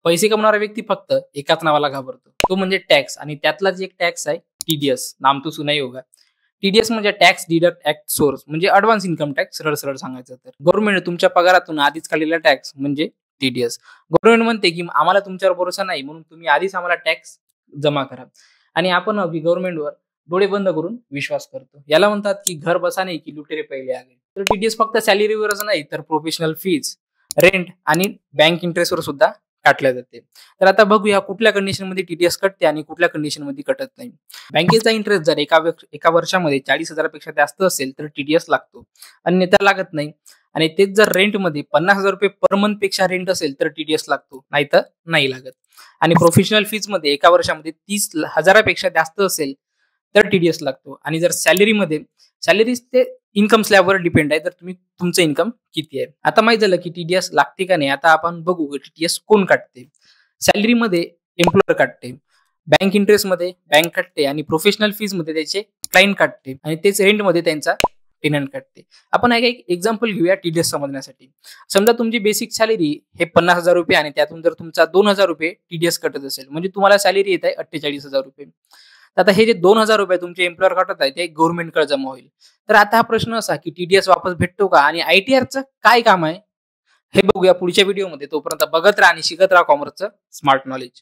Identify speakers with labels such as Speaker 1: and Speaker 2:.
Speaker 1: पैसे कमवणारा व्यक्ती फक्त एकाच नावाला घाबरतो, तो म्हणजे टॅक्स. आणि त्यातलाच एक टॅक्स आहे टीडीएस. नाम तो सुना ही होगा. टीडीएस म्हणजे टॅक्स डिडक्ट ऍक्ट सोर्स, म्हणजे ऍडव्हान्स इन्कम टॅक्स. सरळ सरळ सांगायचं तर गव्हर्नमेंट तुमच्या पगारातून आधीच काढलेला टॅक्स म्हणजे टीडीएस. गव्हर्नमेंट म्हणते की आम्हाला तुमच्यावर भरोसा नाही, म्हणून तुम्ही आधीच आम्हाला टॅक्स जमा करा. आणि आपण गव्हर्नमेंटवर डोळे बंद करून विश्वास करतो. याला म्हणतात की घर बसा नाही की लुटेरे पहिले आले. तर टीडीएस फक्त सॅलरीवरच नाही तर प्रोफेशनल फीज, रेंट आणि बँक इंटरेस्टवर सुद्धा काटल्या जाते. तर आता बघूया कुठल्या कंडिशन मध्ये टीडीएस कटते आणि कुठल्या कंडिशन मध्ये कटत नाही. बँकेचा इंटरेस्ट जर एका वर्षामध्ये 40,000 पेक्षा जास्त असेल तर टीडीएस लागतो, अन्यथा लागत नाही. आणि तेच जर रेंटमध्ये 50,000 रुपये पर मंथ पेक्षा रेंट असेल तर टीडीएस लागतो, नाहीतर नाही लागत. आणि प्रोफेशनल फीज मध्ये एका वर्षामध्ये 30,000 पेक्षा जास्त असेल तर टीडीएस लागतो. आणि जर सॅलरी ते इन्कम स्लॅबवर डिपेंड आहे, तर तुमचं इन्कम किती आहे. आता माहित झालं की टीडीएस लागते का नाही. आता आपण बघू टीडीएस कोण काटते. सॅलरीमध्ये एम्प्लॉयर काटते, बँक इंटरेस्ट मध्ये बँक काटते, आणि प्रोफेशनल फीज मध्ये त्याचे क्लायंट काटते, आणि तेच रेंट मध्ये त्यांचा टेनंट काटते. आपण एक एक्झाम्पल घेऊया टीडीएस समजण्यासाठी. समजा तुमची बेसिक सॅलरी हे 50,000 रुपये आणि त्यातून जर तुमचा 2,000 रुपये टीडीएस कटत असेल, म्हणजे तुम्हाला सॅलरी येत आहे 48,000 रुपये. आता हे जे 2,000 रुपये तुमचे एम्प्लॉयर काटत आहे ते गव्हर्नमेंटकडे जमा होईल. तर आता हा प्रश्न असा की टीडीएस वापस भेटतो का आणि आयटीआरचं काय काम आहे हे बघूया पुढच्या व्हिडिओमध्ये. तोपर्यंत बघत राहा आणि शिकत राहा कॉमर्सचं स्मार्ट नॉलेज.